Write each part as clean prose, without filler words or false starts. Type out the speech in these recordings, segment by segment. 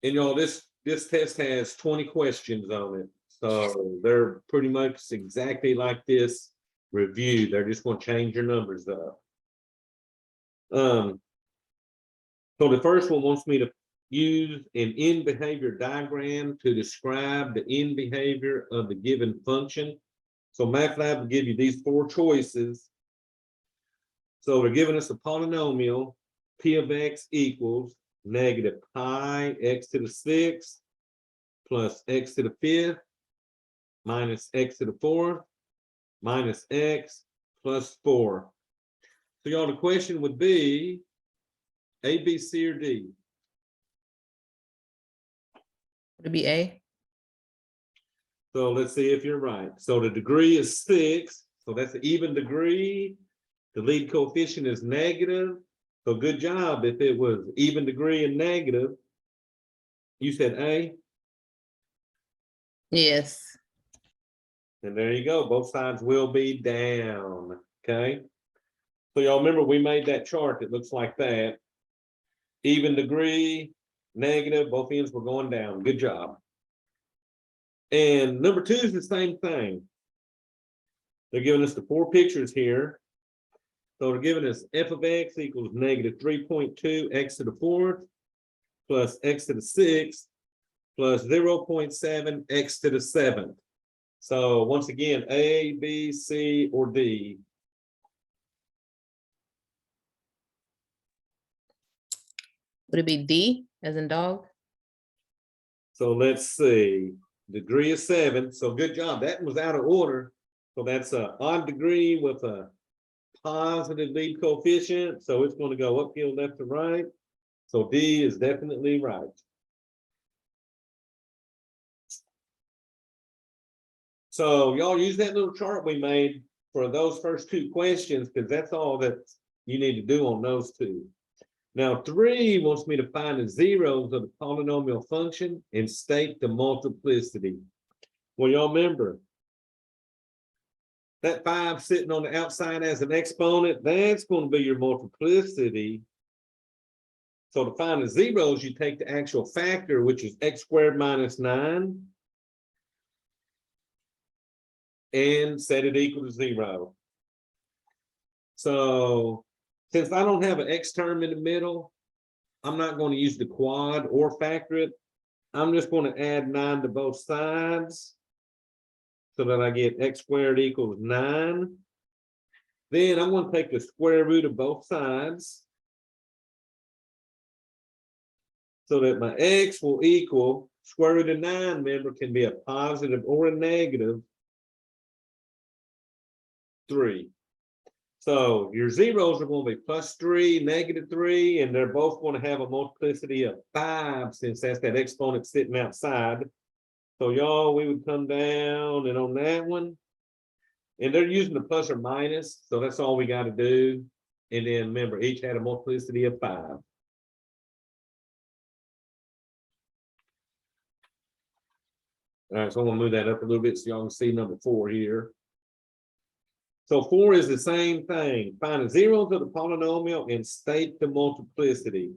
And y'all, this test has 20 questions on it. So they're pretty much exactly like this review. They're just going to change your numbers up. So the first one wants me to use an end behavior diagram to describe the end behavior of the given function. So MATLAB will give you these 4 choices. So they're giving us a polynomial, p of x equals negative pi x to the 6th plus x to the 5th minus x to the 4th minus x plus 4. So y'all, the question would be A, B, C, or D? Would it be A? So let's see if you're right. So the degree is 6. So that's an even degree. The lead coefficient is negative. So good job. If it was even degree and negative, you said A. Yes. And there you go. Both sides will be down. Okay. So y'all remember we made that chart that looks like that. Even degree, negative, both ends were going down. Good job. And number 2 is the same thing. They're giving us the 4 pictures here. So they're giving us f of x equals negative 3.2 x to the 4th plus x to the 6th plus 0.7 x to the 7th. So once again, A, B, C, or D. Would it be D as in dog? So let's see. Degree is 7. So good job. That was out of order. So that's an odd degree with a positive lead coefficient. So it's going to go uphill left to right. So D is definitely right. So y'all use that little chart we made for those first 2 questions, because that's all that you need to do on those 2. Now 3 wants me to find the zeros of the polynomial function and state the multiplicity. Well, y'all remember that 5 sitting on the outside as an exponent, that's going to be your multiplicity. So to find the zeros, you take the actual factor, which is x squared minus 9, and set it equal to 0. So since I don't have an x term in the middle, I'm not going to use the quad or factor it. I'm just going to add 9 to both sides so that I get x squared equals 9. Then I'm going to take the square root of both sides so that my x will equal square root of 9, remember, can be a positive or a negative 3. So your zeros are going to be +3, -3, and they're both going to have a multiplicity of 5 since that's that exponent sitting outside. So y'all, we would come down and on that one, and they're using the plus or minus, so that's all we got to do. And then remember, each had a multiplicity of 5. All right, so I'm gonna move that up a little bit so y'all can see number 4 here. So 4 is the same thing. Find the zeros of the polynomial and state the multiplicity.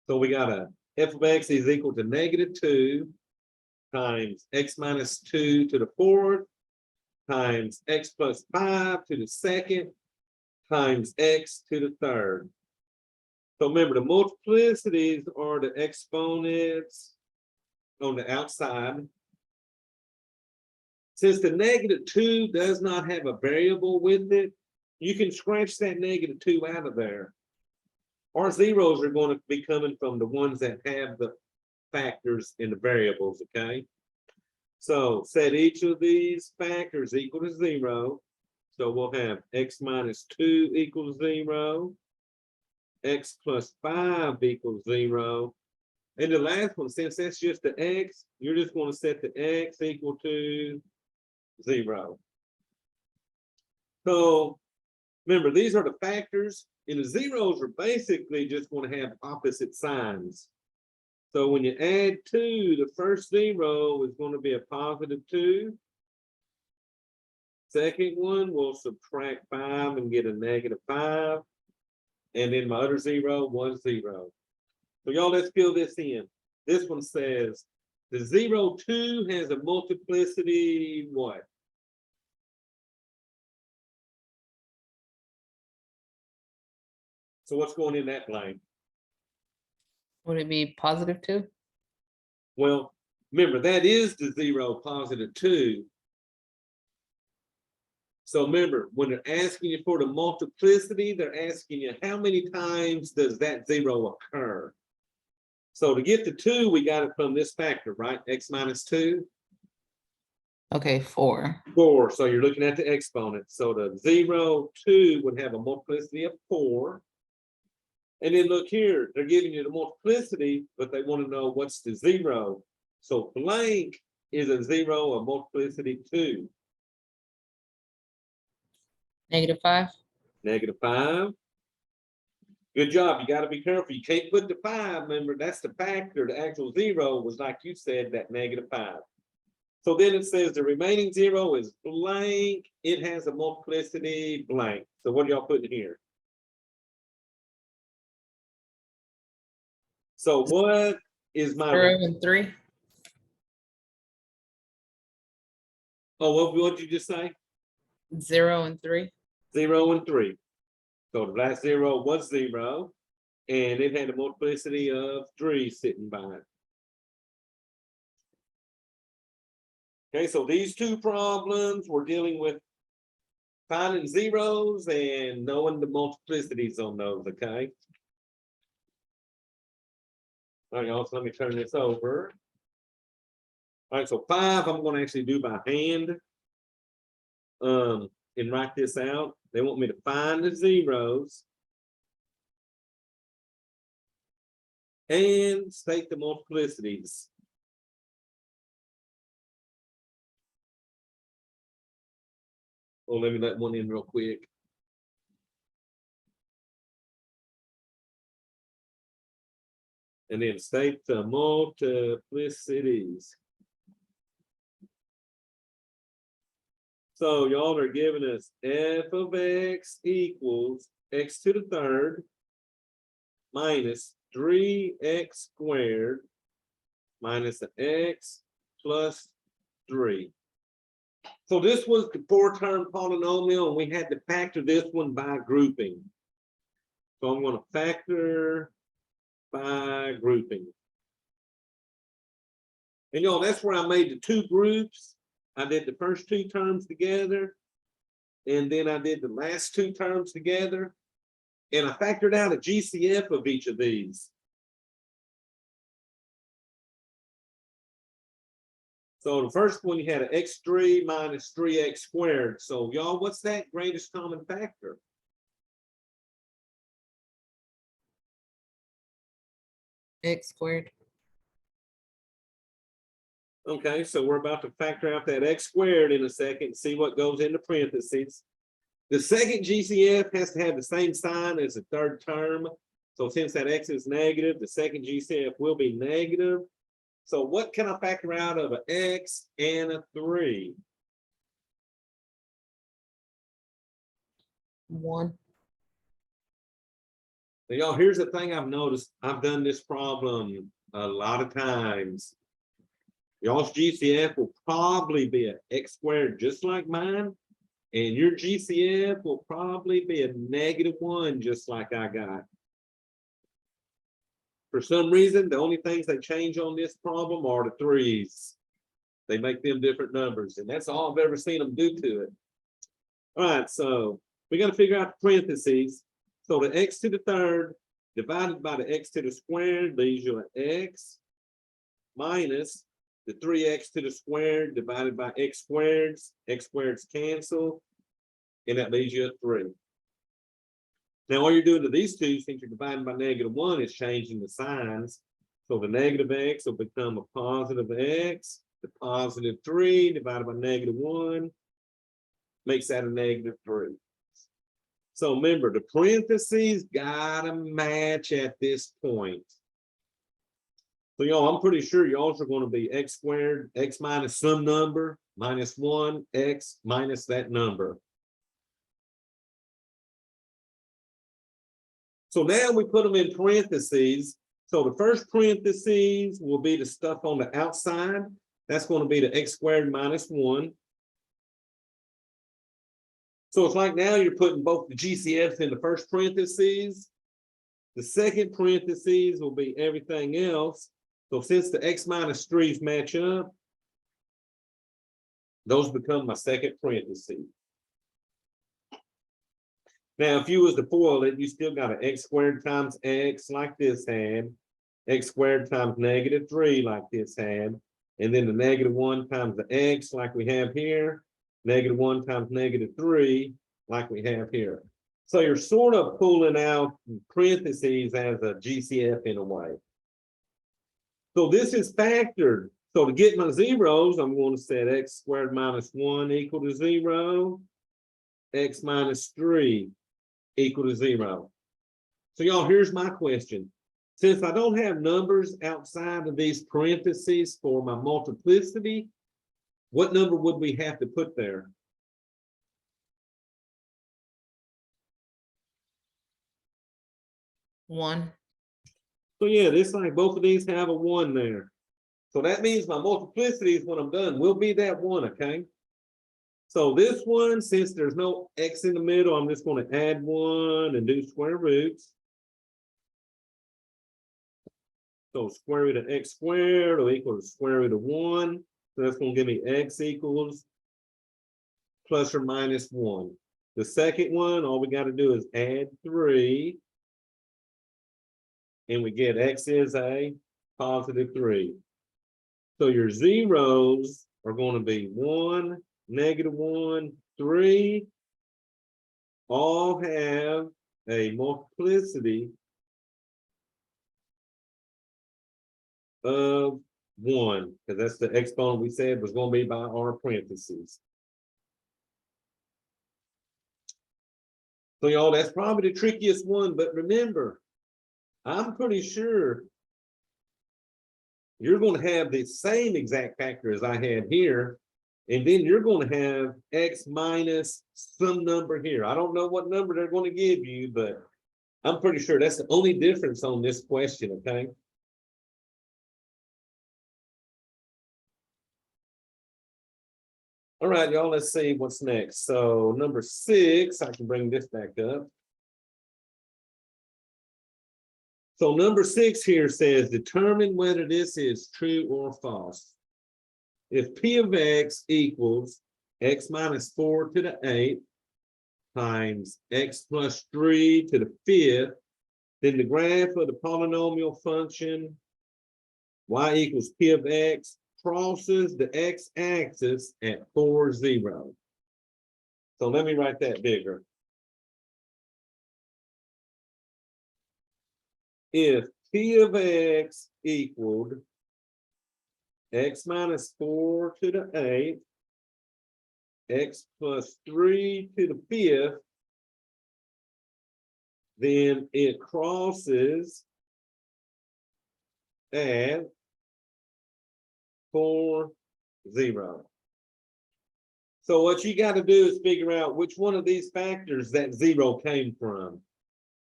So we got a f of x is equal to -2 times x minus 2 to the 4th times x plus 5 to the 2nd times x to the 3rd. So remember, the multiplicities are the exponents on the outside. Since the -2 does not have a variable with it, you can scratch that -2 out of there. Our zeros are going to be coming from the ones that have the factors in the variables, okay? So set each of these factors equal to 0. So we'll have x minus 2 equals 0, x plus 5 equals 0. And the last one, since that's just the x, you're just going to set the x equal to 0. So remember, these are the factors, and the zeros are basically just going to have opposite signs. So when you add 2, the first 0 is going to be a +2. Second one, we'll subtract 5 and get a -5. And then my other 0 was 0. So y'all, let's fill this in. This one says the 0,2 has a multiplicity, what? So what's going in that blank? Would it be +2? Well, remember, that is the 0, +2. So remember, when they're asking you for the multiplicity, they're asking you how many times does that 0 occur? So to get to 2, we got it from this factor, right? X minus 2. Okay, 4. 4. So you're looking at the exponent. So the 0,2 would have a multiplicity of 4. And then look here, they're giving you the multiplicity, but they want to know what's the 0. So blank is a 0, a multiplicity 2. -5. -5. Good job. You got to be careful. You can't put the 5. Remember, that's the factor. The actual 0 was, like you said, that -5. So then it says the remaining 0 is blank. It has a multiplicity blank. So what are y'all putting here? So what is my 0 and 3. Oh, what did you just say? 0 and 3. 0 and 3. So the last 0 was 0, and it had a multiplicity of 3 sitting by it. Okay, so these two problems, we're dealing with finding zeros and knowing the multiplicities on those, okay? All right, y'all, so let me turn this over. All right, so 5, I'm going to actually do by hand and write this out. They want me to find the zeros and state the multiplicities. Oh, let me let one in real quick. And then state the multiplicities. So y'all are giving us f of x equals x to the third minus 3x squared minus an x plus 3. So this was the 4-term polynomial, and we had to factor this one by grouping. So I'm going to factor by grouping. And y'all, that's where I made the 2 groups. I did the first 2 terms together, and then I did the last 2 terms together, and I factored out a GCF of each of these. So the first one, you had an x3 minus 3x squared. So y'all, what's that greatest common factor? X squared. Okay, so we're about to factor out that x squared in a second, see what goes into parentheses. The second GCF has to have the same sign as the third term. So since that x is negative, the second GCF will be negative. So what can I factor out of an x and a 3? 1. Now, y'all, here's the thing I've noticed. I've done this problem a lot of times. Y'all's GCF will probably be an x squared just like mine, and your GCF will probably be a -1 just like I got. For some reason, the only things they change on this problem are the 3's. They make them different numbers, and that's all I've ever seen them do to it. All right, so we got to figure out the parentheses. So the x to the third divided by the x to the squared leaves you an x minus the 3x to the squared divided by x squareds. X squareds cancel, and that leaves you a 3. Now, all you're doing to these two, since you're dividing by -1, is changing the signs. So the negative x will become a positive x. The positive 3 divided by -1 makes that a -3. So remember, the parentheses gotta match at this point. So y'all, I'm pretty sure y'all are going to be x squared, x minus some number, -1, x minus that number. So now we put them in parentheses. So the first parentheses will be the stuff on the outside. That's going to be the x squared minus 1. So it's like now you're putting both the GCFs in the first parentheses. The second parentheses will be everything else. So since the x minus 3's match up, those become my second parentheses. Now, if you was to FOIL it, you still got an x squared times x like this had, x squared times negative 3 like this had, and then the negative 1 times the x like we have here, negative 1 times negative 3 like we have here. So you're sort of pulling out parentheses as a GCF in a way. So this is factored. So to get my zeros, I'm going to set x squared minus 1 equal to 0, x minus 3 equal to 0. So y'all, here's my question. Since I don't have numbers outside of these parentheses for my multiplicity, what number would we have to put there? One. So yeah, this like both of these have a 1 there. So that means my multiplicities when I'm done will be that 1, okay? So this one, since there's no x in the middle, I'm just going to add 1 and do square roots. So square root of x squared will equal to square root of 1. So that's going to give me x equals plus or minus 1. The second one, all we got to do is add 3. And we get x is a positive 3. So your zeros are going to be 1, negative 1, 3. All have a multiplicity of 1, because that's the exponent we said was going to be by our parentheses. So y'all, that's probably the trickiest one, but remember, I'm pretty sure you're going to have the same exact factor as I had here, and then you're going to have x minus some number here. I don't know what number they're going to give you, but I'm pretty sure that's the only difference on this question, okay? All right, y'all, let's see what's next. So number 6, I can bring this back up. So number 6 here says, determine whether this is true or false. If P of x equals x minus 4 to the 8th times x plus 3 to the 5th, then the graph of the polynomial function y equals P of x crosses the x-axis at 4, 0. So let me write that bigger. If P of x equaled x minus 4 to the 8th, x plus 3 to the 5th, then it crosses at 4, 0. So what you got to do is figure out which one of these factors that 0 came from.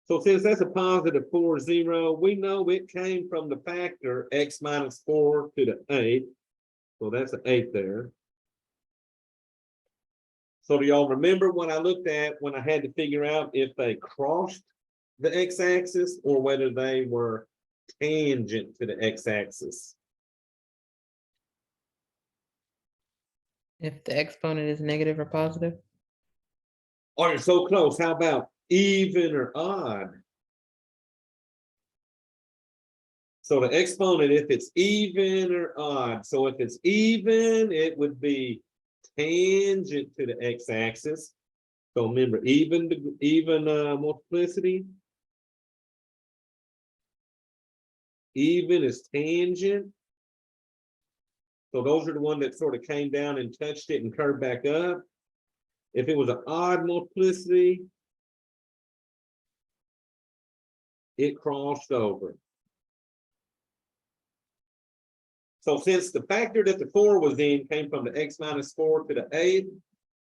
So since that's a positive 4, 0, we know it came from the factor x minus 4 to the 8th. So that's an 8 there. So do y'all remember what I looked at when I had to figure out if they crossed the x-axis or whether they were tangent to the x-axis? If the exponent is negative or positive. Oh, you're so close. How about even or odd? So the exponent, if it's even or odd. So if it's even, it would be tangent to the x-axis. So remember, even multiplicity. Even is tangent. So those are the ones that sort of came down and touched it and curved back up. If it was an odd multiplicity, it crossed over. So since the factor that the 4 was in came from the x minus 4 to the 8th,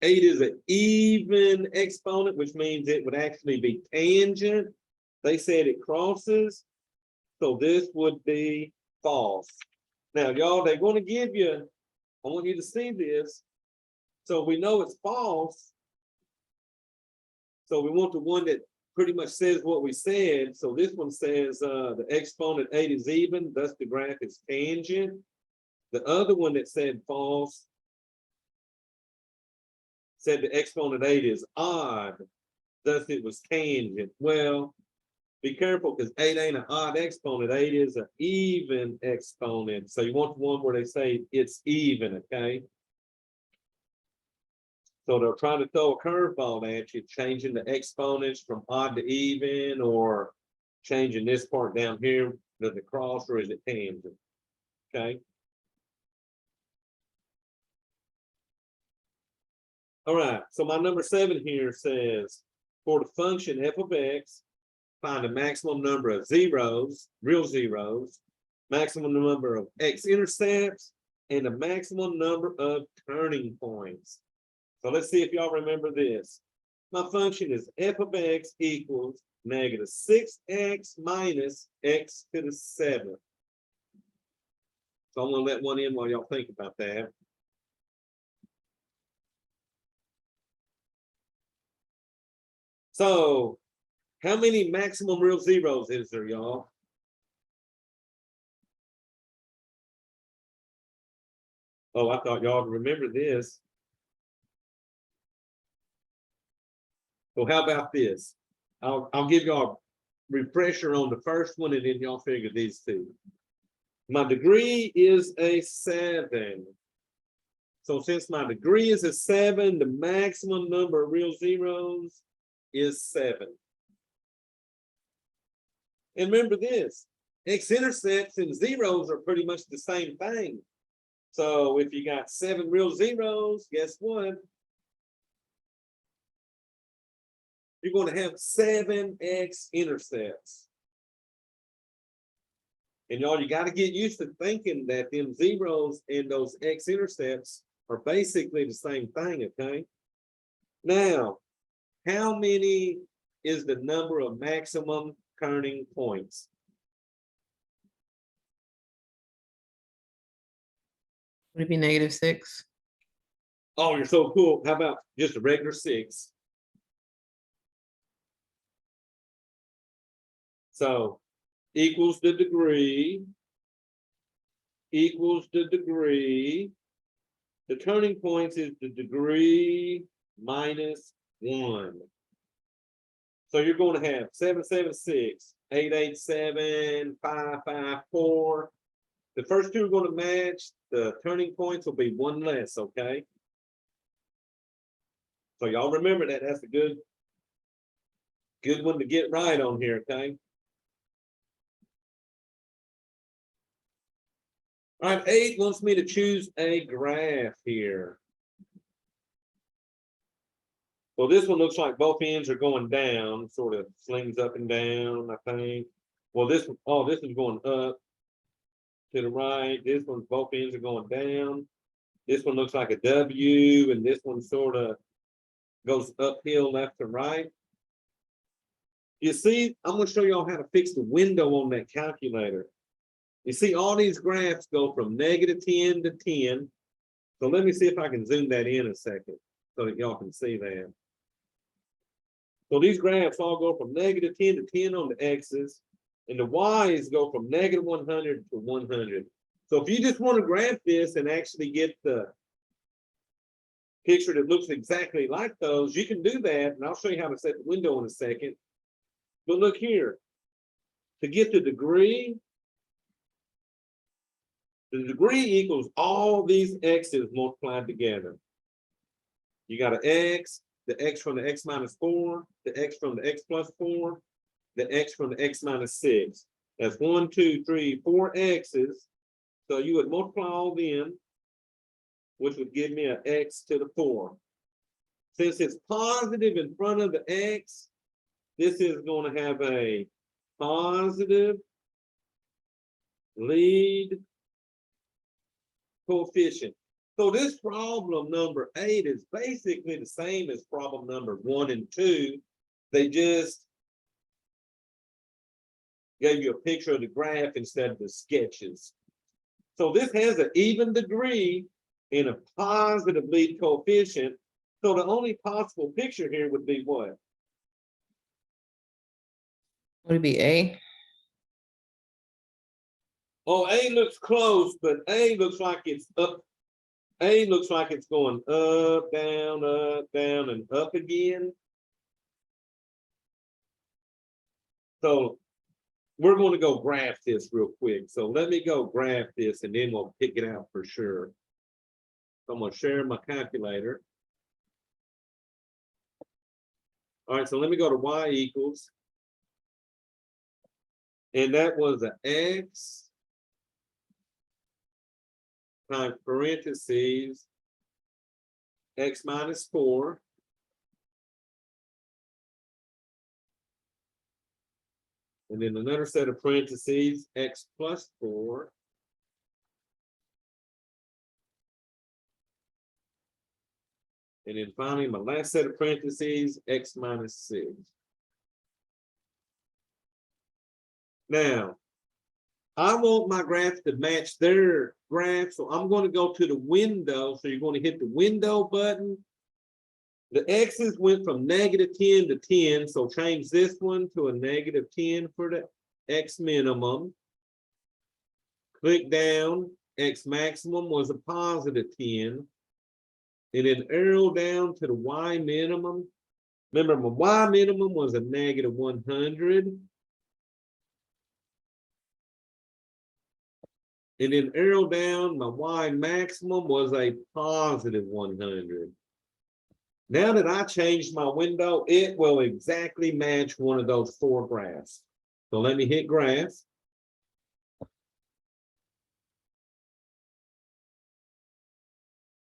8 is an even exponent, which means it would actually be tangent. They said it crosses. So this would be false. Now, y'all, they're going to give you, I want you to see this. So we know it's false. So we want the one that pretty much says what we said. So this one says the exponent 8 is even, thus the graph is tangent. The other one that said false said the exponent 8 is odd, thus it was tangent. Well, be careful because 8 ain't an odd exponent, 8 is an even exponent. So you want the one where they say it's even, okay? So they're trying to throw a curveball at you, changing the exponents from odd to even, or changing this part down here, does it cross or is it tangent? Okay. All right, so my number 7 here says, for the function f of x, find a maximum number of zeros, real zeros, maximum number of x-intercepts, and a maximum number of turning points. So let's see if y'all remember this. My function is f of x equals negative 6x minus x to the 7th. So I'm gonna let one in while y'all think about that. So how many maximum real zeros is there, y'all? Oh, I thought y'all remember this. So how about this? I'll give y'all a refresher on the first one and then y'all figure these two. My degree is a 7. So since my degree is a 7, the maximum number of real zeros is 7. And remember this, x-intercepts and zeros are pretty much the same thing. So if you got 7 real zeros, guess what? You're going to have 7 x-intercepts. And y'all, you got to get used to thinking that them zeros and those x-intercepts are basically the same thing, okay? Now, how many is the number of maximum turning points? Would it be -6? Oh, you're so cool. How about just a regular 6? So equals the degree, equals the degree. The turning points is the degree minus 1. So you're going to have 776, 887, 554. The first two are going to match. The turning points will be 1 less, okay? So y'all remember that. That's a good one to get right on here, okay? All right, 8 wants me to choose a graph here. Well, this one looks like both ends are going down, sort of slings up and down, I think. Well, this one, oh, this is going up to the right. This one, both ends are going down. This one looks like a W, and this one sort of goes uphill left to right. You see, I'm going to show y'all how to fix the window on that calculator. You see, all these graphs go from -10 to 10. So let me see if I can zoom that in a second so that y'all can see that. So these graphs all go from -10 to 10 on the x's, and the y's go from -100 to 100. So if you just want to graph this and actually get the picture that looks exactly like those, you can do that, and I'll show you how to set the window in a second. But look here, to get the degree equals all these x's multiplied together. You got an x, the x from the x minus 4, the x from the x plus 4, the x from the x minus 6. That's 1, 2, 3, 4 x's. So you would multiply all them, which would give me an x to the 4. Since it's positive in front of the x, this is going to have a positive lead coefficient. So this problem number 8 is basically the same as problem number 1 and 2. They just gave you a picture of the graph instead of the sketches. So this has an even degree and a positive lead coefficient. So the only possible picture here would be what? Would it be A? Oh, A looks close, but A looks like it's up. A looks like it's going up, down, and up again. So we're going to go graph this real quick. So let me go graph this and then we'll pick it out for sure. So I'm going to share my calculator. All right, so let me go to y equals. And that was an x times parentheses x minus 4. And then another set of parentheses, x plus 4. And then finally, my last set of parentheses, x minus 6. Now, I want my graph to match their graph, so I'm going to go to the window. So you're going to hit the window button. The x's went from -10 to 10, so change this one to a -10 for the x minimum. Click down, x maximum was a +10. And then arrow down to the y minimum. Remember, my y minimum was a -100. And then arrow down, my y maximum was a +100. Now that I changed my window, it will exactly match one of those 4 graphs. So let me hit graph.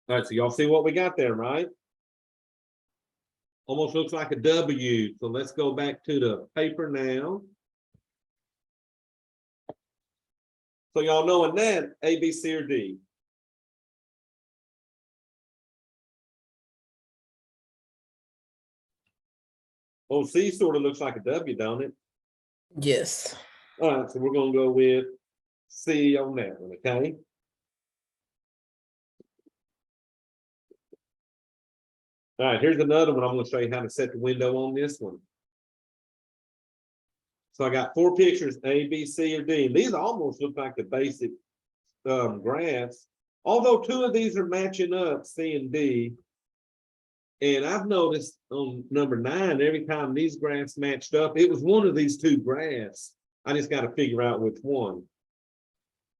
All right, so y'all see what we got there, right? Almost looks like a W. So let's go back to the paper now. So y'all knowing that, A, B, C, or D? Oh, C sort of looks like a W, don't it? Yes. All right, so we're going to go with C on that one, okay? All right, here's another one. I'm going to show you how to set the window on this one. So I got 4 pictures, A, B, C, or D. And these almost look like the basic graphs. Although 2 of these are matching up, C and D. And I've noticed on number 9, every time these graphs matched up, it was one of these 2 graphs. I just got to figure out which one.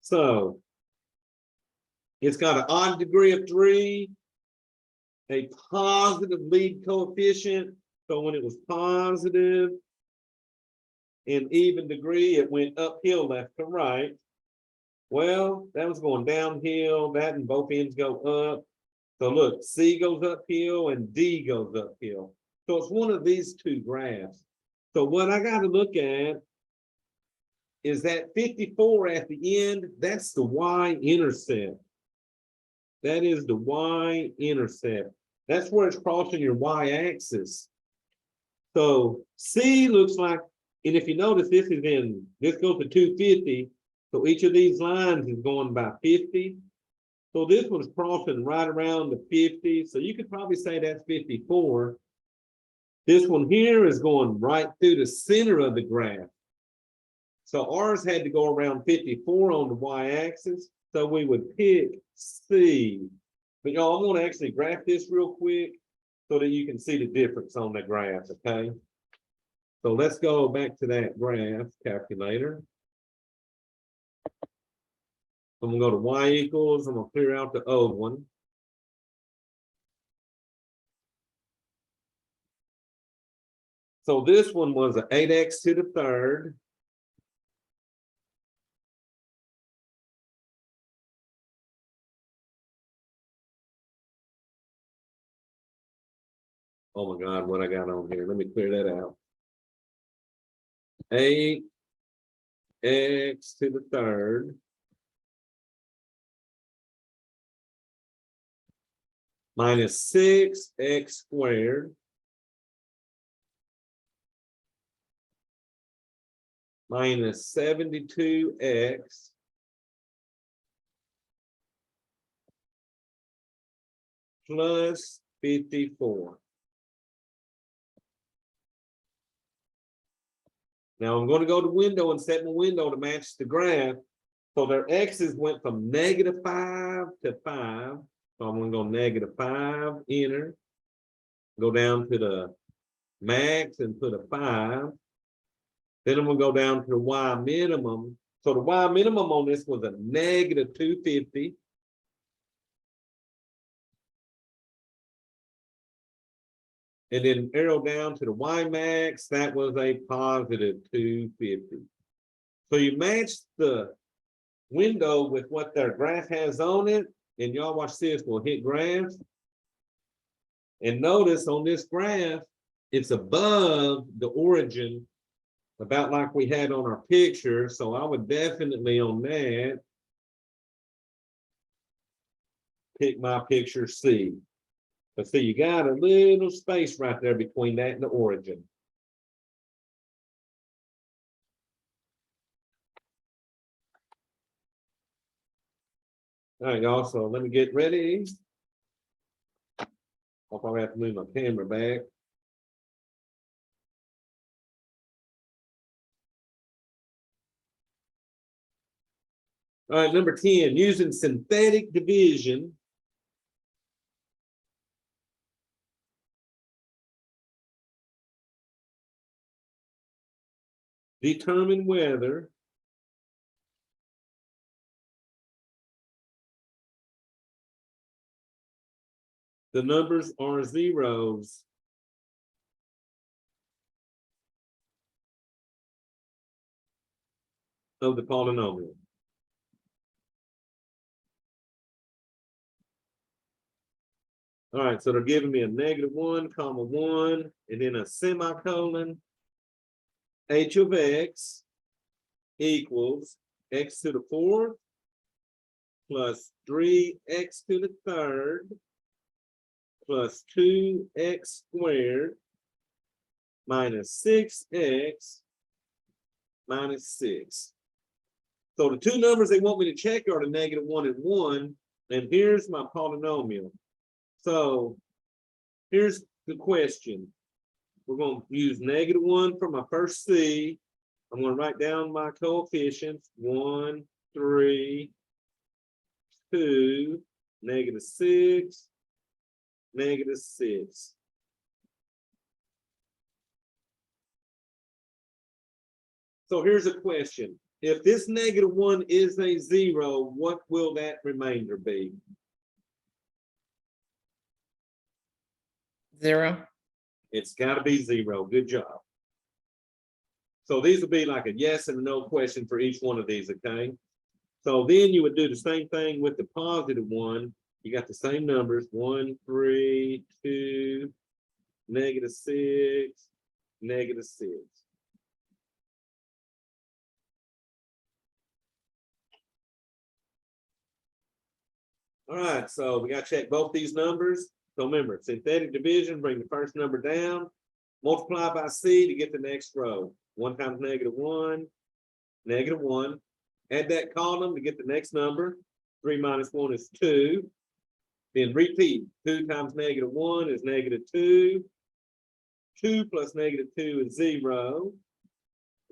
So it's got an odd degree of 3, a positive lead coefficient. So when it was positive and even degree, it went uphill left to right. Well, that was going downhill. That and both ends go up. So look, C goes uphill and D goes uphill. So it's one of these 2 graphs. So what I got to look at is that 54 at the end, that's the y-intercept. That is the y-intercept. That's where it's crossing your y-axis. So C looks like, and if you notice, this goes to 250. So each of these lines is going by 50. So this one's crossing right around the 50. So you could probably say that's 54. This one here is going right through the center of the graph. So ours had to go around 54 on the y-axis. So we would pick C. But y'all, I'm going to actually graph this real quick so that you can see the difference on the graph, okay? So let's go back to that graph calculator. I'm going to go to y equals. I'm going to clear out the old one. So this one was an 8x to the 3rd. Oh my God, what I got on here. Let me clear that out. 8x to the 3rd minus 6x squared minus 72x plus 54. Now I'm going to go to window and set my window to match the graph. So their x's went from -5 to 5. So I'm going to go -5, enter. Go down to the max and put a 5. Then I'm going to go down to the y minimum. So the y minimum on this was a -250. And then arrow down to the y max, that was a positive 250. So you match the window with what their graph has on it, and y'all watch this, we'll hit graphs. And notice on this graph, it's above the origin, about like we had on our picture. So I would definitely on that pick my picture C. But see, you got a little space right there between that and the origin. All right, y'all, so let me get ready. I'll probably have to move my camera back. All right, number 10, using synthetic division. Determine whether the numbers are zeros. Of the polynomial. All right, so they're giving me a -1, comma 1, and then a semicolon. H of x equals x to the 4th plus 3x to the 3rd plus 2x squared minus 6x minus 6. So the two numbers they want me to check are the -1 and 1, and here's my polynomial. So here's the question. We're going to use -1 for my first C. I'm going to write down my coefficients, 1, 3, 2, -6, -6. So here's a question. If this -1 is a 0, what will that remainder be? 0. It's got to be 0. Good job. So these will be like a yes and no question for each one of these, okay? So then you would do the same thing with the positive one. You got the same numbers, 1, 3, 2, -6, -6. All right, so we got to check both these numbers. So remember, synthetic division, bring the first number down, multiply by C to get the next row. 1 times -1, -1. Add that column to get the next number. 3 minus 1 is 2. Then repeat. 2 times -1 is -2. 2 plus -2 is 0.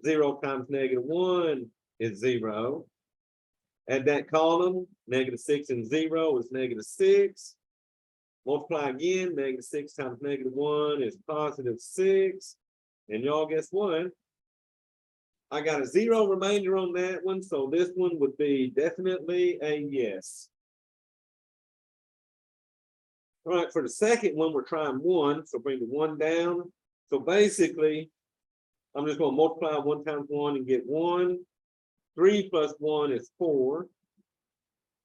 0 times -1 is 0. Add that column. -6 and 0 is -6. Multiply again. -6 times -1 is +6. And y'all guess what? I got a 0 remainder on that one, so this one would be definitely a yes. All right, for the second one, we're trying 1, so bring the 1 down. So basically, I'm just going to multiply 1 times 1 and get 1. 3 plus 1 is 4.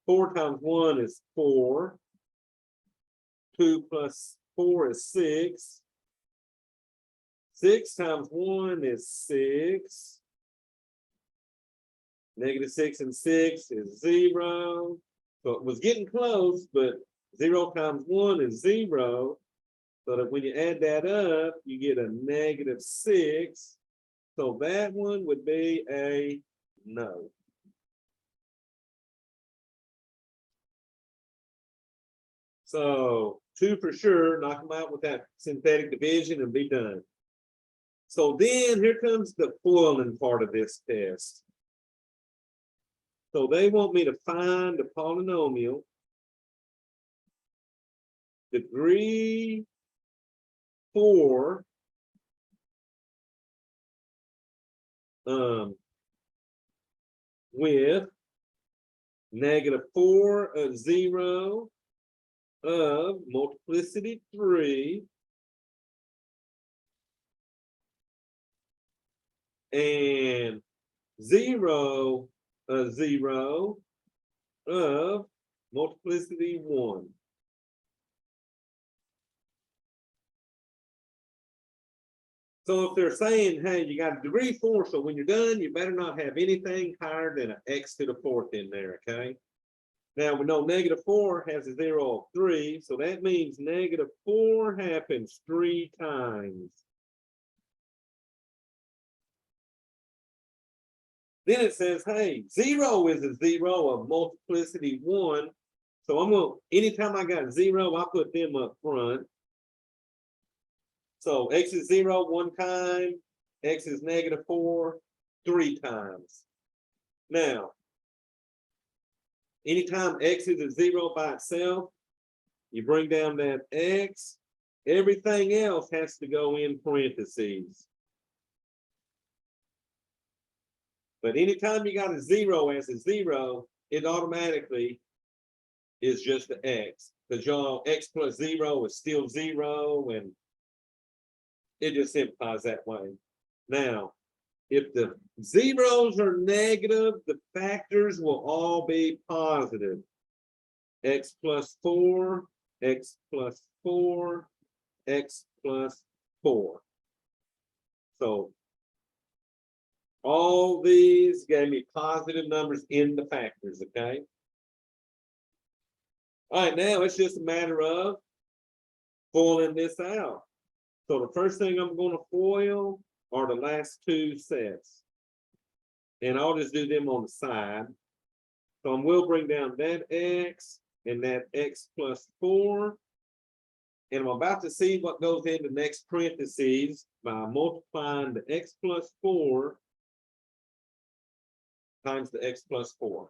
4 times 1 is 4. 2 plus 4 is 6. 6 times 1 is 6. -6 and 6 is 0. So it was getting close, but 0 times 1 is 0. So that when you add that up, you get a -6. So that one would be a no. So 2 for sure, knock them out with that synthetic division and be done. So then here comes the foiling part of this test. So they want me to find a polynomial degree 4 with -4 of 0 of multiplicity 3 and 0 of 0 of multiplicity 1. So if they're saying, hey, you got a degree 4, so when you're done, you better not have anything higher than an x to the 4th in there, okay? Now we know -4 has a 0 of 3, so that means -4 happens 3 times. Then it says, hey, 0 is a 0 of multiplicity 1. So I'm going, anytime I got 0, I put them up front. So x is 0 1 time, x is -4 3 times. Now, anytime x is a 0 by itself, you bring down that x, everything else has to go in parentheses. But anytime you got a 0 as a 0, it automatically is just the x. Because y'all, x plus 0 is still 0, and it just simplifies that way. Now, if the zeros are negative, the factors will all be positive. X plus 4, x plus 4, x plus 4. So all these gave me positive numbers in the factors, okay? All right, now it's just a matter of foiling this out. So the first thing I'm going to foil are the last 2 sets. And I'll just do them on the side. So I will bring down that x and that x plus 4. And I'm about to see what goes in the next parentheses by multiplying the x plus 4 times the x plus 4.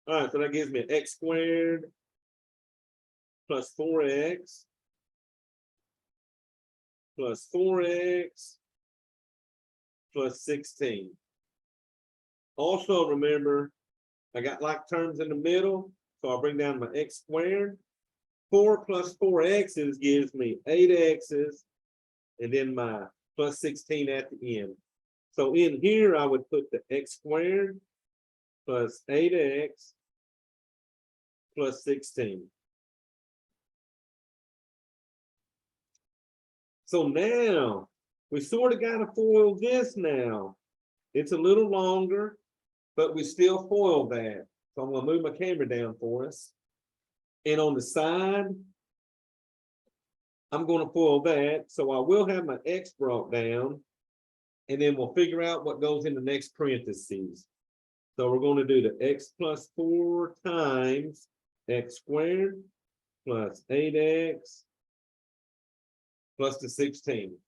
All right, so that gives me an x squared plus 4x plus 4x plus 16. Also remember, I got like terms in the middle, so I'll bring down my x squared. 4 plus 4x's gives me 8x's, and then my plus 16 at the end. So in here, I would put the x squared plus 8x plus 16. So now we sort of got to foil this now. It's a little longer, but we still foil that. So I'm going to move my camera down for us. And on the side, I'm going to foil that. So I will have my x brought down, and then we'll figure out what goes in the next parentheses. So we're going to do the x plus 4 times x squared plus 8x plus the 16.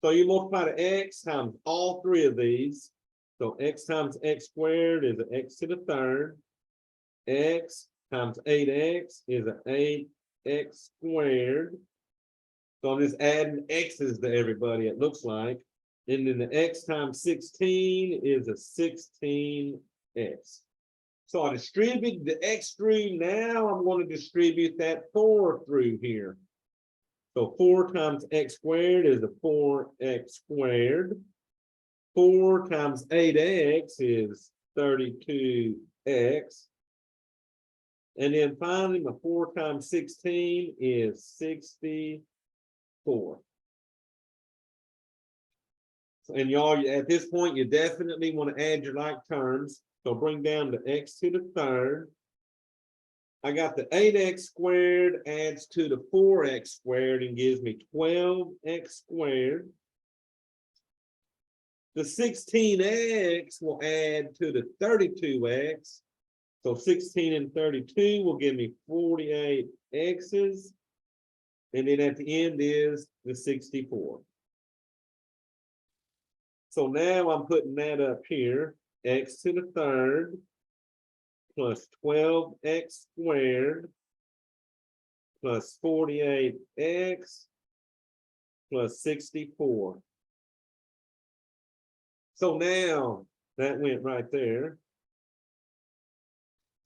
So you multiply the x times all 3 of these. So x times x squared is an x to the 3rd. X times 8x is an 8x squared. So I'm just adding x's to everybody, it looks like. And then the x times 16 is a 16x. So I distribute the x through. Now I'm going to distribute that 4 through here. So 4 times x squared is a 4x squared. 4 times 8x is 32x. And then finally, my 4 times 16 is 64. And y'all, at this point, you definitely want to add your like terms. So bring down the x to the 3rd. I got the 8x squared adds to the 4x squared and gives me 12x squared. The 16x will add to the 32x. So 16 and 32 will give me 48 x's. And then at the end is the 64. So now I'm putting that up here, x to the third plus 12x squared plus 48x plus 64. So now that went right there.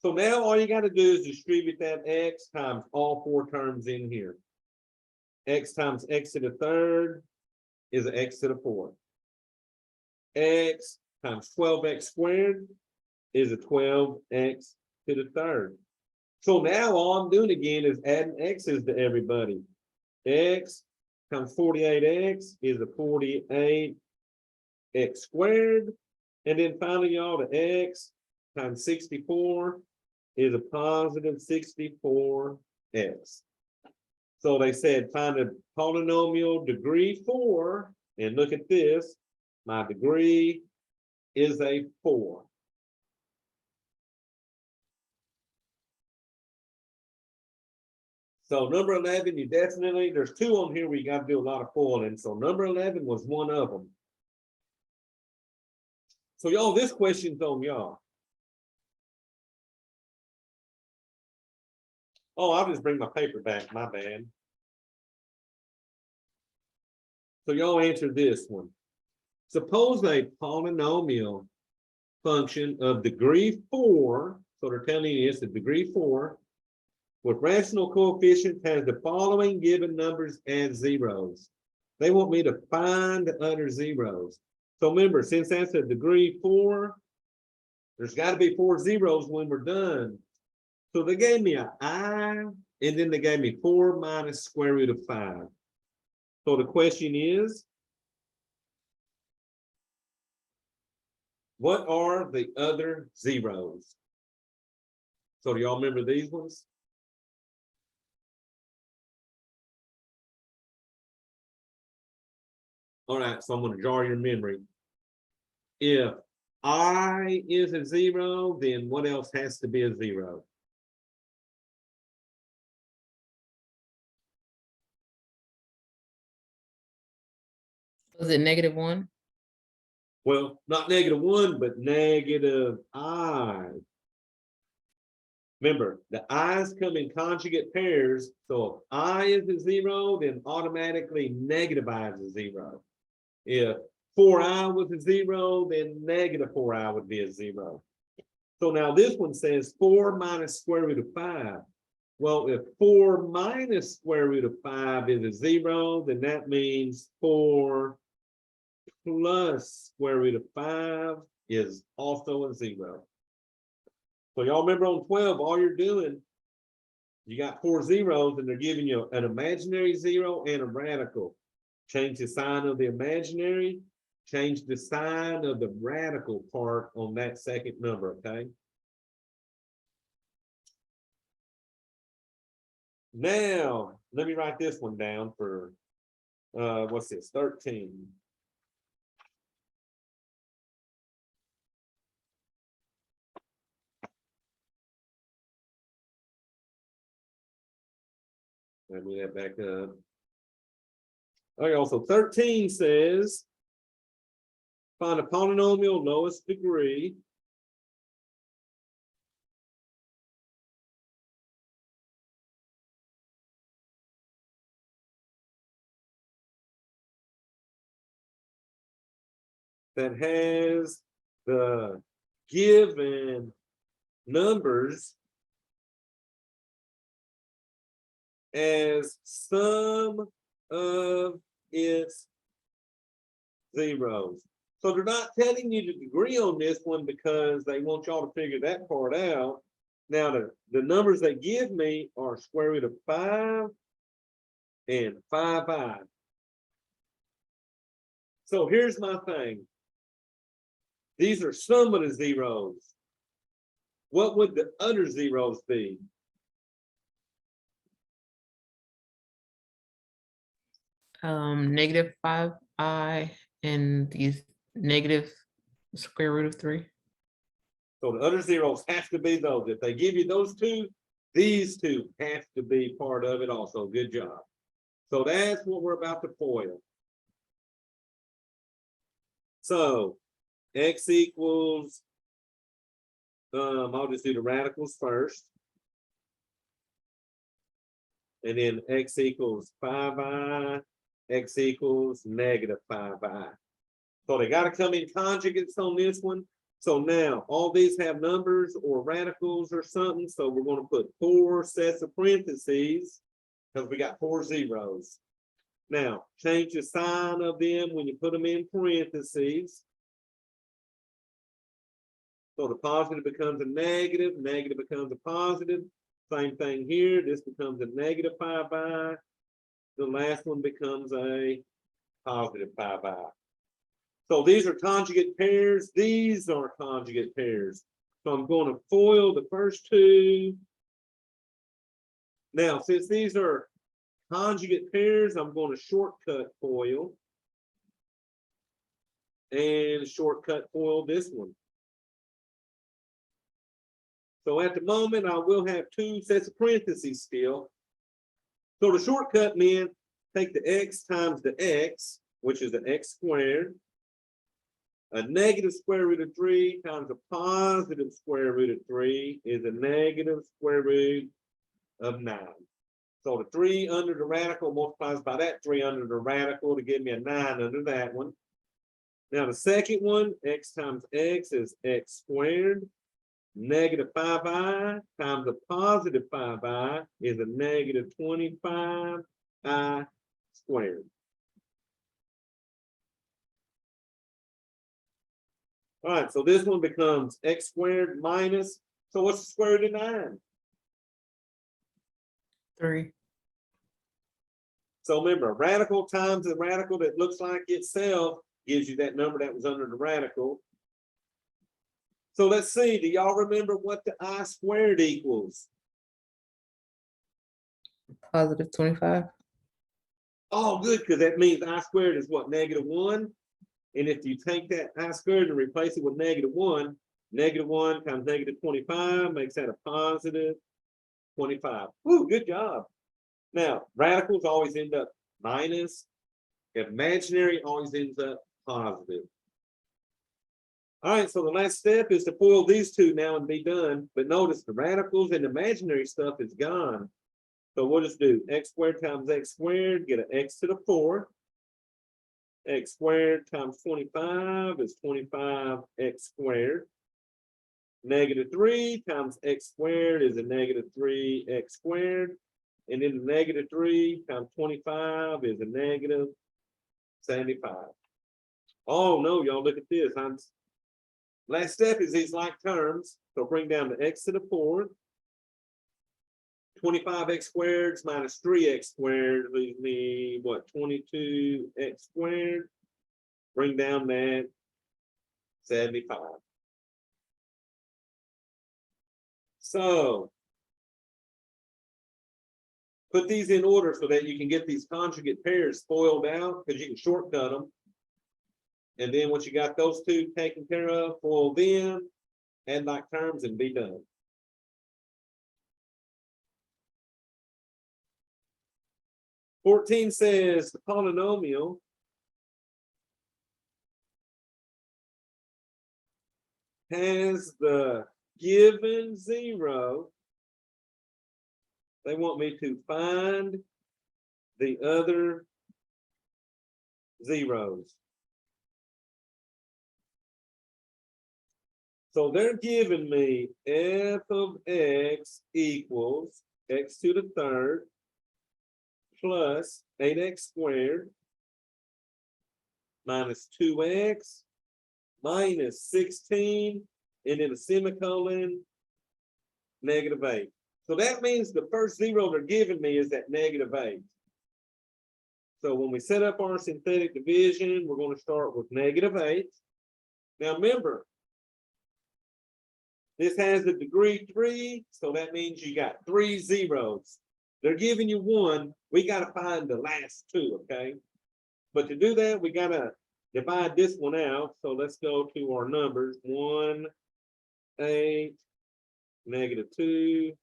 So now all you got to do is distribute that x times all four terms in here. X times x to the third is an x to the fourth. X times 12x squared is a 12x to the third. So now all I'm doing again is adding x's to everybody. X times 48x is a 48x squared. And then finally, y'all, the x times 64 is a positive 64x. So they said find a polynomial degree 4, and look at this. My degree is a 4. So number 11, you definitely, there's two on here where you got to do a lot of foiling. So number 11 was one of them. So y'all, this question's on y'all. Oh, I'll just bring my paper back, my bad. So y'all answer this one. Suppose a polynomial function of degree 4, so they're telling you it's a degree 4, with rational coefficients has the following given numbers as zeros. They want me to find the other zeros. So remember, since that's a degree 4, there's got to be 4 zeros when we're done. So they gave me an I, and then they gave me 4 minus square root of 5. So the question is, what are the other zeros? So do y'all remember these ones? All right, so I'm going to jar your memory. If I is a 0, then what else has to be a 0? Was it -1? Well, not -1, but negative I. Remember, the i's come in conjugate pairs. So if I is a 0, then automatically negative I is a 0. If 4i was a 0, then negative 4i would be a 0. So now this one says 4 minus square root of 5. Well, if 4 minus square root of 5 is a 0, then that means 4 plus square root of 5 is also a 0. So y'all remember on 12, all you're doing, you got 4 zeros and they're giving you an imaginary 0 and a radical. Change the sign of the imaginary, change the sign of the radical part on that second number, okay? Now, let me write this one down for, what's this, 13. Let me that back up. Okay, also 13 says, find a polynomial lowest degree. That has the given numbers as sum of its zeros. So they're not telling you the degree on this one because they want y'all to figure that part out. Now the numbers they give me are square root of 5 and 5i. So here's my thing. These are some of the zeros. What would the other zeros be? -5i and these Negative square root of 3. So the other zeros have to be those. If they give you those two, these two have to be part of it also. Good job. So that's what we're about to FOIL. So x equals, I'll just do the radicals first. And then x equals 5i, x equals negative 5i. So they got to come in conjugates on this one. So now all these have numbers or radicals or something. So we're going to put 4 sets of parentheses because we got 4 zeros. Now change the sign of them when you put them in parentheses. So the positive becomes a negative, negative becomes a positive. Same thing here. This becomes a negative 5i. The last one becomes a positive 5i. So these are conjugate pairs. These are conjugate pairs. So I'm going to FOIL the first two. Now, since these are conjugate pairs, I'm going to shortcut FOIL. And shortcut FOIL this one. So at the moment, I will have 2 sets of parentheses still. So the shortcut meant take the x times the x, which is the x squared. A negative square root of 3 times a positive square root of 3 is a negative square root of 9. So the 3 under the radical multiplies by that 3 under the radical to give me a 9 under that one. Now the second one, x times x is x squared. Negative 5i times a positive 5i is a negative 25i squared. All right, so this one becomes x squared minus, so what's the square root of 9? 3. So remember, radical times the radical that looks like itself gives you that number that was under the radical. So let's see, do y'all remember what the I squared equals? Positive 25. Oh, good, because that means I squared is what, negative 1? And if you take that I squared and replace it with negative 1 times negative 25 makes that a positive 25. Woo, good job. Now, radicals always end up minus. Imaginary always ends up positive. All right, so the last step is to FOIL these two now and be done. But notice the radicals and imaginary stuff is gone. So we'll just do x squared times x squared, get an x to the 4. X squared times 25 is 25x squared. Negative 3 times x squared is a negative 3x squared. And then the negative 3 times 25 is a negative 75. Oh no, y'all look at this. Last step is these like terms. So bring down the x to the 4. 25x squared minus 3x squared leaves me what, 22x squared. Bring down that 75. So put these in order so that you can get these conjugate pairs FOILed out, because you can shortcut them. And then once you got those two taken care of, FOIL them, add like terms, and be done. $14 says the polynomial has the given zero. They want me to find the other zeros. So they're giving me f of x equals x to the 3rd plus 8x squared minus 2x minus 16, and then a semicolon, negative 8. So that means the first zero they're giving me is that negative 8. So when we set up our synthetic division, we're going to start with negative 8. Now remember, this has the degree 3, so that means you got 3 zeros. They're giving you 1. We got to find the last 2, okay? But to do that, we got to divide this one out. So let's go to our numbers. 1, 8, -2,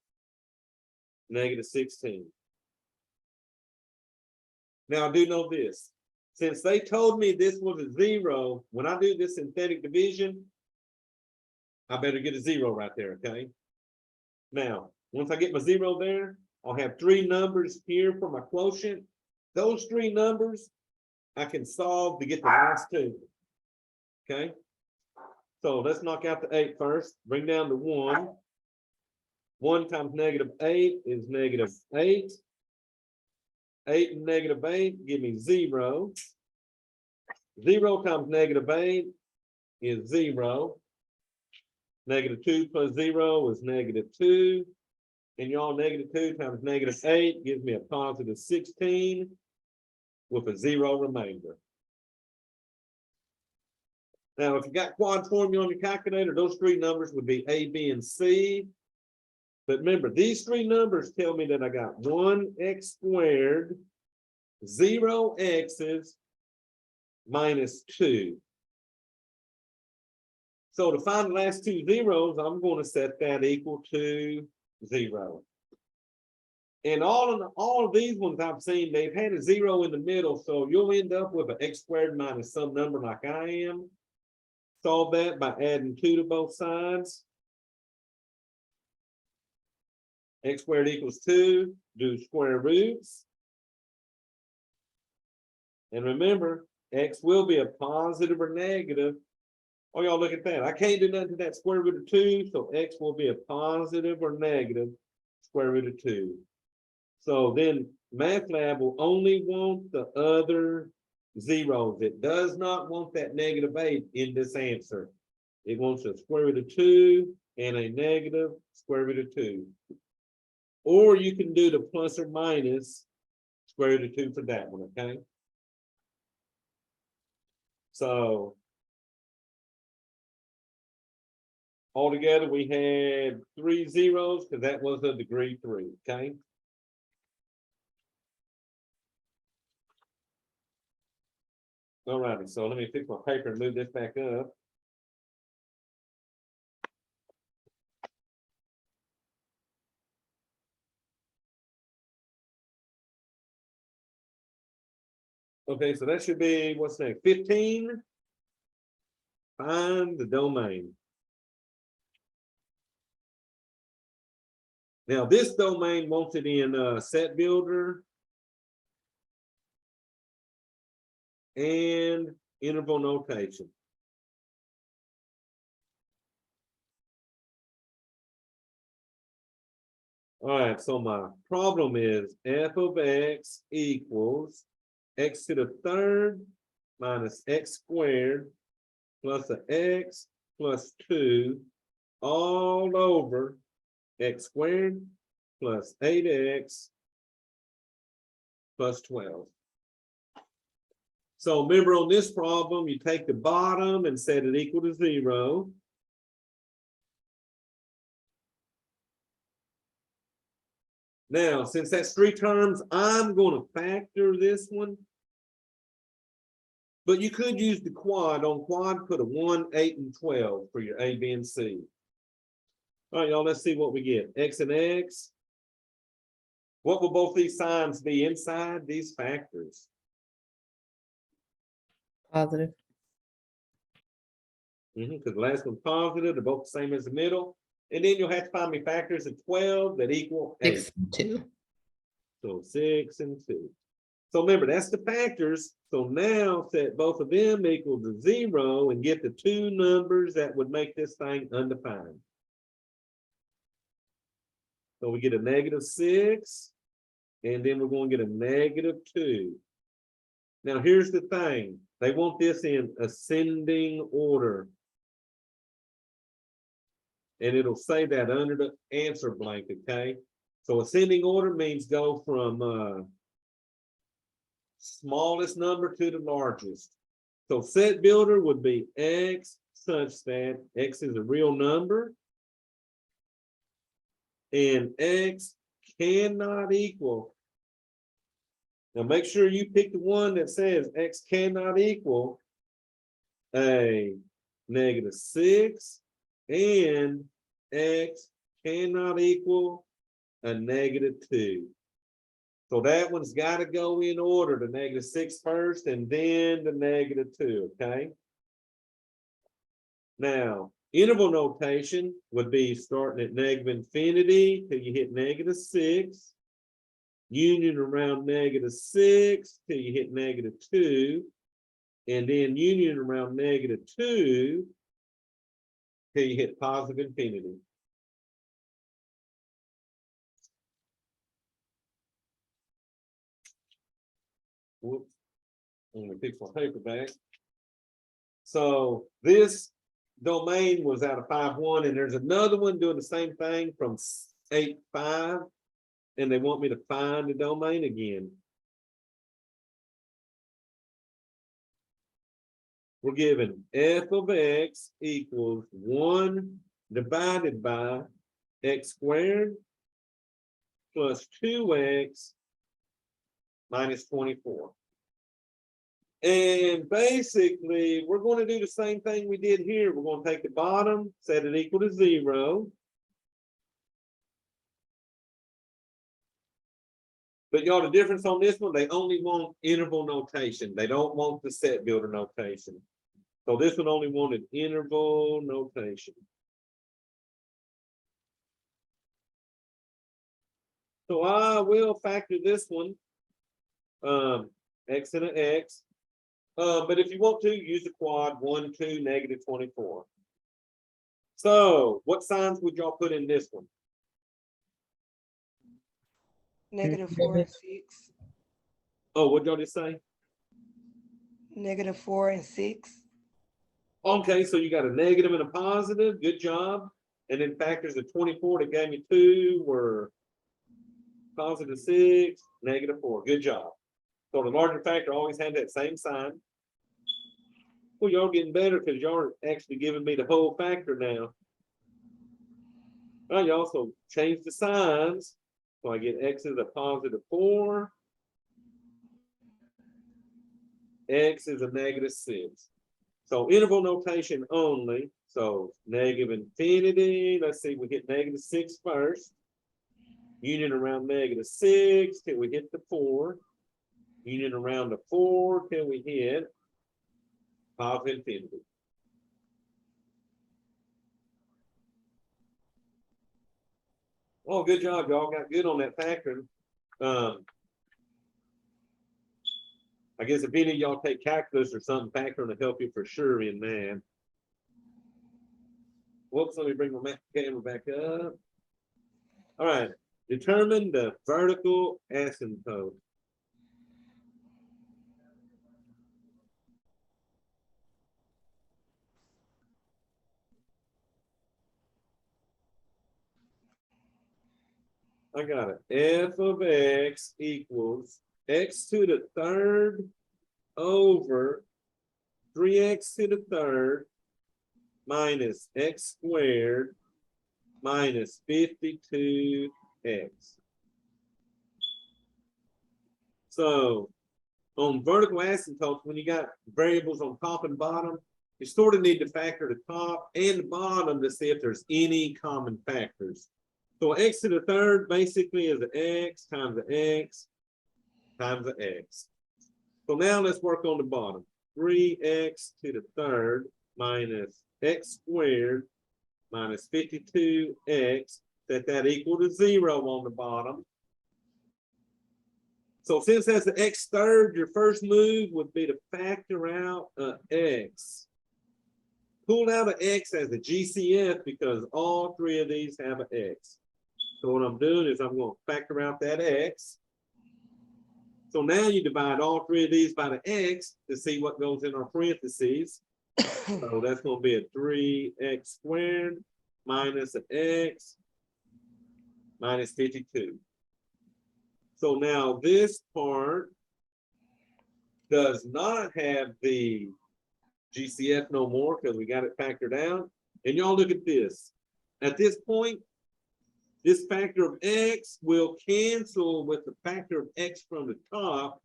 -16. Now I do know this. Since they told me this was a 0, when I do this synthetic division, I better get a 0 right there, okay? Now, once I get my 0 there, I'll have 3 numbers here for my quotient. Those 3 numbers I can solve to get the last 2. Okay? So let's knock out the 8 first. Bring down the 1. 1 times -8 is -8. 8 and -8 give me 0. 0 times -8 is 0. -2 plus 0 is -2. And y'all, -2 times -8 gives me a positive 16 with a 0 remainder. Now, if you got quad formula on your calculator, those 3 numbers would be A, B, and C. But remember, these 3 numbers tell me that I got 1x², 0 x's, -2. So to find the last 2 zeros, I'm going to set that equal to 0. And all of these ones I've seen, they've had a 0 in the middle, so you'll end up with an x² minus some number like I am. Solve that by adding 2 to both sides. x² equals 2, do square roots. And remember, x will be a positive or negative. Oh, y'all look at that. I can't do nothing to that square root of 2, so x will be a positive or negative square root of 2. So then MATLAB will only want the other zeros. It does not want that -8 in this answer. It wants a square root of 2 and a negative square root of 2. Or you can do the plus or minus square root of 2 for that one, okay? So altogether we had 3 zeros because that was a degree 3, okay? All righty, so let me fix my paper and move this back up. Okay, so that should be, what's next? 15. Find the domain. Now this domain wants it in set builder and interval notation. All right, so my problem is f of x equals x to the 3rd minus x² plus a x plus 2 all over x² plus 8x plus 12. So remember, on this problem, you take the bottom and set it equal to 0. Now, since that's 3 terms, I'm going to factor this one. But you could use the quad. On quad, put a 1, 8, and 12 for your A, B, and C. All right, y'all, let's see what we get. X and X. What will both these signs be inside these factors? Positive. Because the last one's positive, they're both the same as the middle. And then you'll have to find me factors of 12 that equal 8. 6 and 2. So 6 and 2. So remember, that's the factors. So now set both of them equal to 0 and get the 2 numbers that would make this thing undefined. So we get a -6, and then we're going to get a -2. Now here's the thing. They want this in ascending order. And it'll say that under the answer blank, okay? So ascending order means go from smallest number to the largest. So set builder would be x such that x is a real number and x cannot equal. Now make sure you pick the one that says x cannot equal a -6 and x cannot equal a -2. So that one's got to go in order, the -6 first and then the -2, okay? Now, interval notation would be starting at -infinity till you hit -6, union around -6 till you hit -2, and then union around -2 till you hit positive infinity. Whoops. I'm gonna fix my paper back. So this domain was out of 5-1, and there's another one doing the same thing from 8-5, and they want me to find the domain again. We're given f of x equals 1 divided by x squared plus 2x minus 24. And basically, we're going to do the same thing we did here. We're going to take the bottom, set it equal to 0. But y'all, the difference on this one, they only want interval notation. They don't want the set builder notation. So this one only wanted interval notation. So I will factor this one, x and an x. But if you want to, use the quad 1, 2, -24. So what signs would y'all put in this one? -4 and 6. Oh, what y'all just say? -4 and 6. Okay, so you got a negative and a positive. Good job. And then factors of 24 that gave me 2 were +6, -4. Good job. So the larger factor always had that same sign. Well, y'all getting better because y'all are actually giving me the whole factor now. All right, you also change the signs. So I get x is a +4. X is a -6. So interval notation only. So -infinity. Let's see, we hit -6 first. Union around -6 till we hit the 4. Union around the 4 till we hit positive infinity. Oh, good job, y'all got good on that factor. I guess if any of y'all take calculus or something, factoring will help you for sure in that. Whoops, let me bring my camera back up. All right, determine the vertical asymptote. I got it. F of x equals x to the 3rd over 3x to the 3rd minus x squared minus 52x. So on vertical asymptotes, when you got variables on top and bottom, you sort of need to factor the top and the bottom to see if there's any common factors. So x to the 3rd basically is an x times an x times an x. So now let's work on the bottom. 3x to the 3rd minus x squared minus 52x, set that equal to 0 on the bottom. So since that's the x third, your first move would be to factor out an x. Pull out an x as a GCF because all 3 of these have an x. So what I'm doing is I'm going to factor out that x. So now you divide all 3 of these by the x to see what goes in our parentheses. So that's going to be a 3x squared minus an x minus 52. So now this part does not have the GCF no more because we got it factored out. And y'all look at this. At this point, this factor of x will cancel with the factor of x from the top.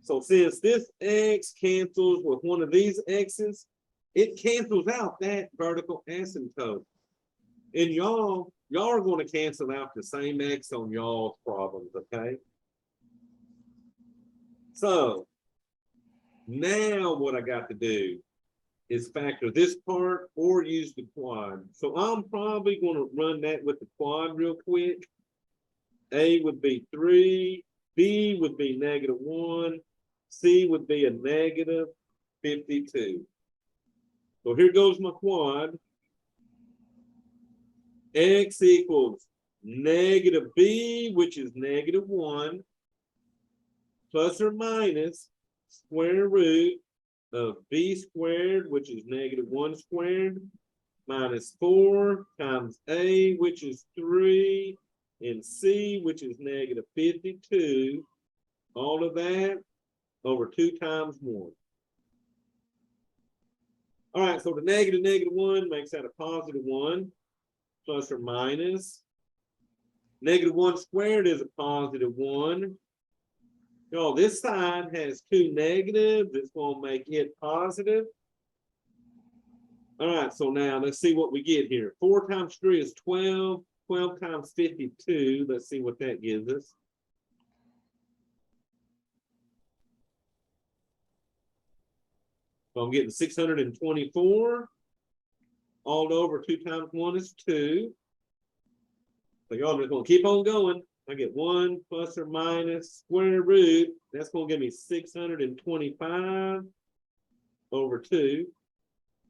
So since this X cancels with one of these X's, it cancels out that vertical asymptote. And y'all are going to cancel out the same X on y'all's problems, okay? So now what I got to do is factor this part or use the quad. So I'm probably going to run that with the quad real quick. A would be 3, B would be -1, C would be a -52. So here goes my quad. X equals -B, which is -1, plus or minus square root of B squared, which is -1 squared, minus 4 times A, which is 3, and C, which is -52. All of that over 2 times 1. All right, so the -1 makes that a +1, plus or minus. -1 squared is a +1. No, this side has 2 negatives. It's going to make it positive. All right, so now let's see what we get here. 4 times 3 is 12. 12 times 52. Let's see what that gives us. So I'm getting 624. All over 2 times 1 is 2. So y'all just going to keep on going. I get 1 plus or minus square root. That's going to give me 625 over 2.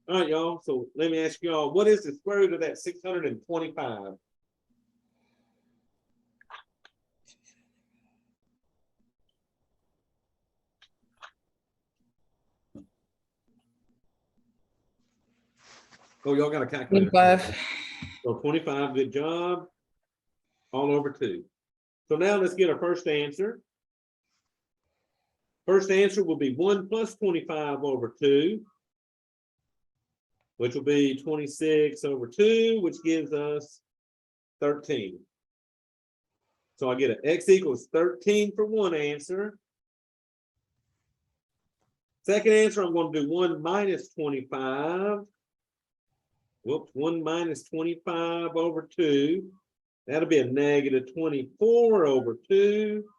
All right, y'all. So let me ask y'all, what is the square root of that 625? Oh, y'all got a calculator. 25. So 25, good job. All over 2. So now let's get our first answer. First answer will be 1 plus 25 over 2, which will be 26 over 2, which gives us 13. So I get an X equals 13 for one answer. Second answer, I'm going to do 1 minus 25. Whoops, 1 minus 25 over 2. That'll be a -24 over 2,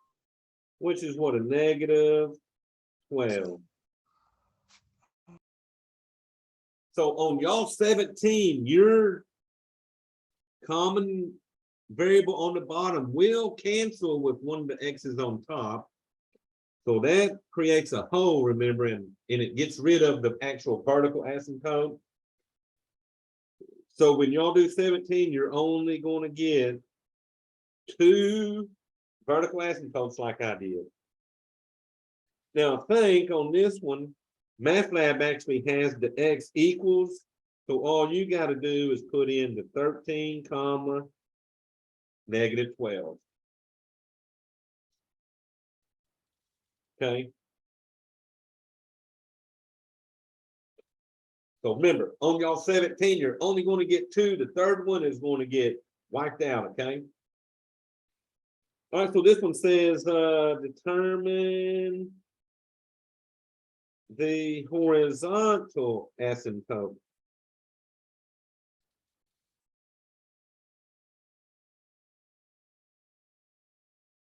which is what, a -12. So on y'all 17, your common variable on the bottom will cancel with one of the X's on top. So that creates a hole, remember, and it gets rid of the actual vertical asymptote. So when y'all do 17, you're only going to get 2 vertical asymptotes like I did. Now think on this one, MATLAB actually has the X equals. So all you got to do is put in the 13, comma, -12. Okay. So remember, on y'all 17, you're only going to get 2. The third one is going to get wiped out, okay? All right, so this one says determine the horizontal asymptote.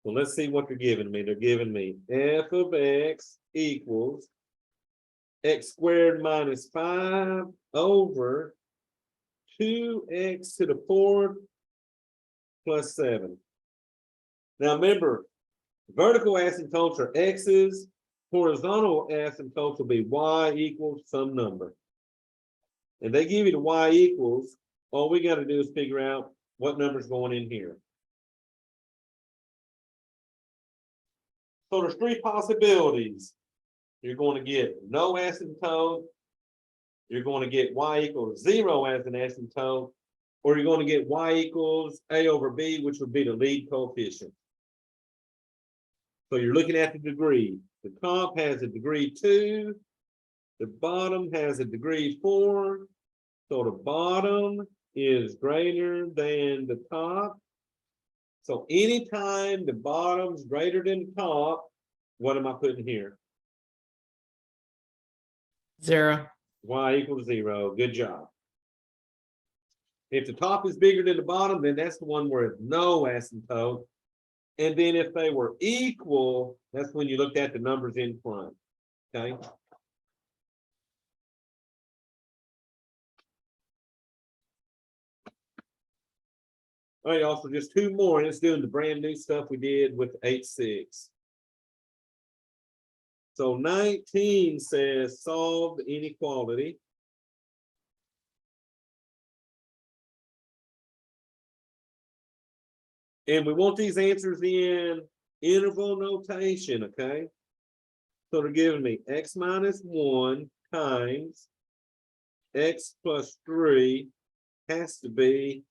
So let's see what they're giving me. They're giving me f of x equals x squared minus 5 over 2x to the 4th plus 7. Now remember, vertical asymptotes are x's, horizontal asymptotes will be y equals some number. And they give you the y equals, all we got to do is figure out what number's going in here. So there's 3 possibilities. You're going to get no asymptote, you're going to get y equals 0 as an asymptote, or you're going to get y equals a over b, which would be the lead coefficient. So you're looking at the degree. The top has a degree 2, the bottom has a degree 4, so the bottom is greater than the top. So anytime the bottom's greater than the top, What am I putting here? 0. Y equals 0. Good job. If the top is bigger than the bottom, then that's the one where it's no asymptote. And then if they were equal, that's when you looked at the numbers in front. Okay. All right, y'all. So just 2 more, and it's doing the brand new stuff we did with 8-6. So 19 says solve the inequality. And we want these answers in interval notation, okay? So they're giving me x minus 1 times x plus 3 has to be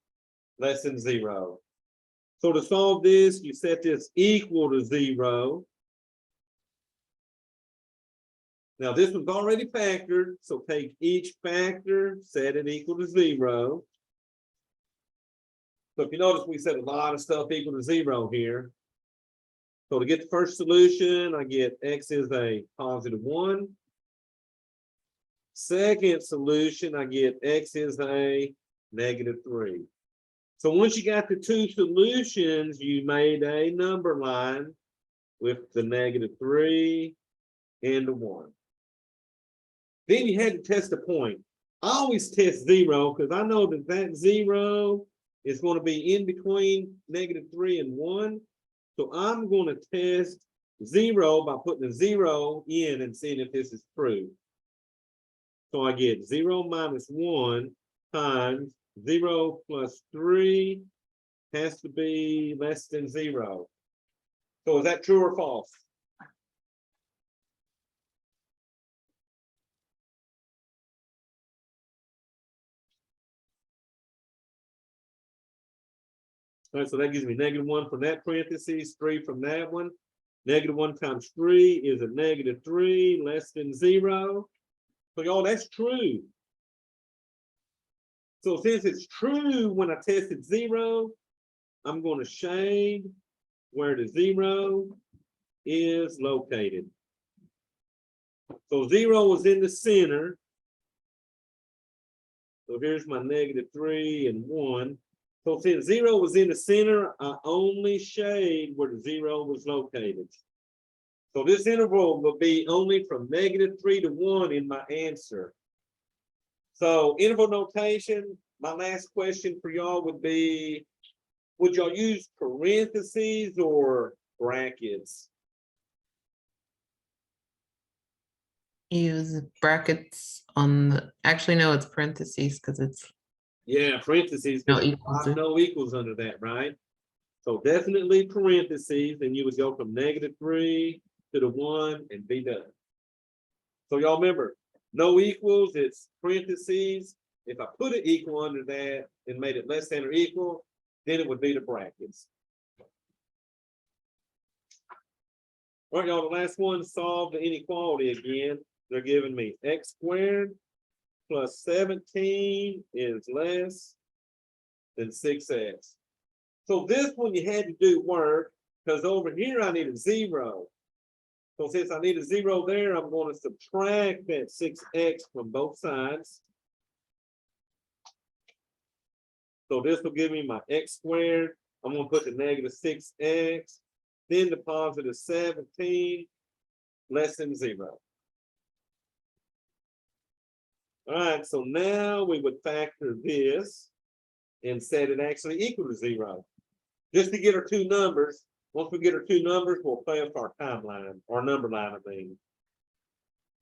less than 0. So to solve this, you set this equal to 0. Now this one's already factored, so take each factor, set it equal to 0. So if you notice, we set a lot of stuff equal to 0 here. So to get the first solution, I get x is a positive 1. Second solution, I get x is a negative 3. So once you got the 2 solutions, you made a number line with the negative 3 and the 1. Then you had to test a point. I always test 0 because I know that that 0 is going to be in between negative 3 and 1. So I'm going to test 0 by putting a 0 in and seeing if this is true. So I get 0 minus 1 times 0 plus 3 has to be less than 0. So is that true or false? All right, so that gives me negative 1 from that parentheses, 3 from that one. Negative 1 times 3 is a negative 3, less than 0. So y'all, that's true. So since it's true when I tested 0, I'm going to shade where the 0 is located. So 0 was in the center. So here's my negative 3 and 1. So since 0 was in the center, I only shade where the 0 was located. So this interval will be only from negative 3 to 1 in my answer. So interval notation, my last question for y'all would be, would y'all use parentheses or brackets? Use brackets on the, actually, no, it's parentheses because it's Yeah, parentheses. no because equals. no equals under that, right? So definitely parentheses, and you would go from negative 3 to the 1 and be done. So y'all remember, no equals, it's parentheses. If I put an equal under that and made it less than or equal, then it would be the brackets. All right, y'all, the last one, solve the inequality again. They're giving me x squared plus 17 is less than 6x. So this one you had to do work because over here I need a 0. So since I need a 0 there, I'm going to subtract that 6x from both sides. So this will give me my x squared. I'm going to put the negative 6x, then the positive 17, less than 0. All right, so now we would factor this and set it actually equal to 0. Just to get our 2 numbers. Once we get our 2 numbers, we'll play up our timeline, or number line, I mean.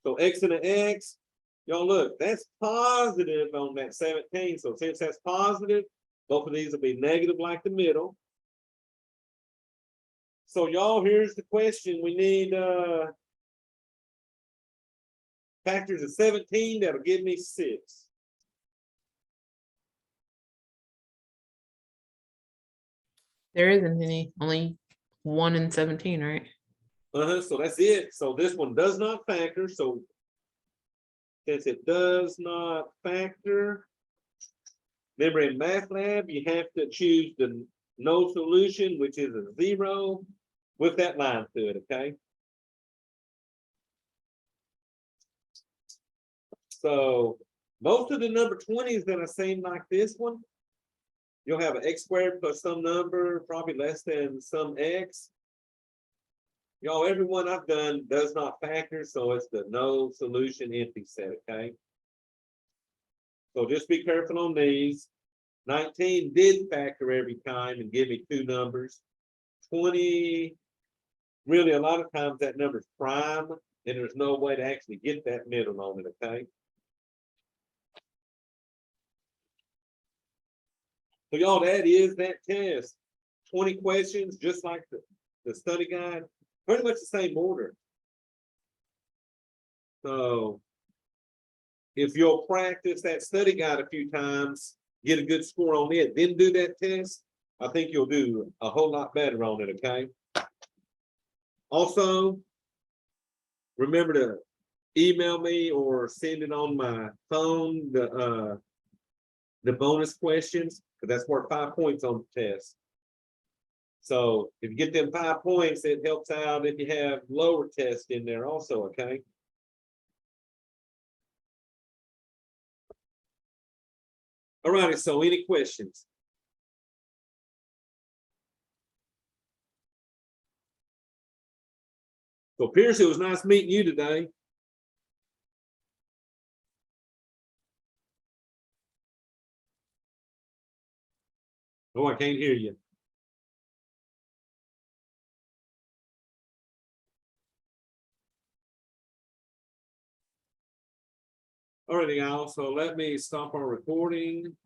So x and an x, y'all look, that's positive on that 17. So since that's positive, both of these will be negative like the middle. So y'all, here's the question. We need factors of 17 that'll give me 6. There isn't any, only 1 and 17, right? So that's it. So this one does not factor. So since it does not factor, remember in math lab, you have to choose the no solution, which is a 0 with that line to it, okay? So most of the number 20s that I seen like this one, you'll have an x squared plus some number, probably less than some x. Y'all, every one I've done does not factor, so it's the no solution empty set, okay? So just be careful on these. 19 did factor every time and give me two numbers. 20, really a lot of times that number's prime, and there's no way to actually get that middle on it, okay? So y'all, that is that test. 20 questions, just like the study guide, pretty much the same order. So if you'll practice that study guide a few times, get a good score on it, then do that test, I think you'll do a whole lot better on it, okay? Also, remember to email me or send it on my phone, the bonus questions, because that's worth 5 points on the test. So if you get them 5 points, it helps out if you have lower tests in there also, okay? All righty, so any questions? So Pierce, it was nice meeting you today. Oh, I can't hear you. All righty, y'all, so let me stop our recording.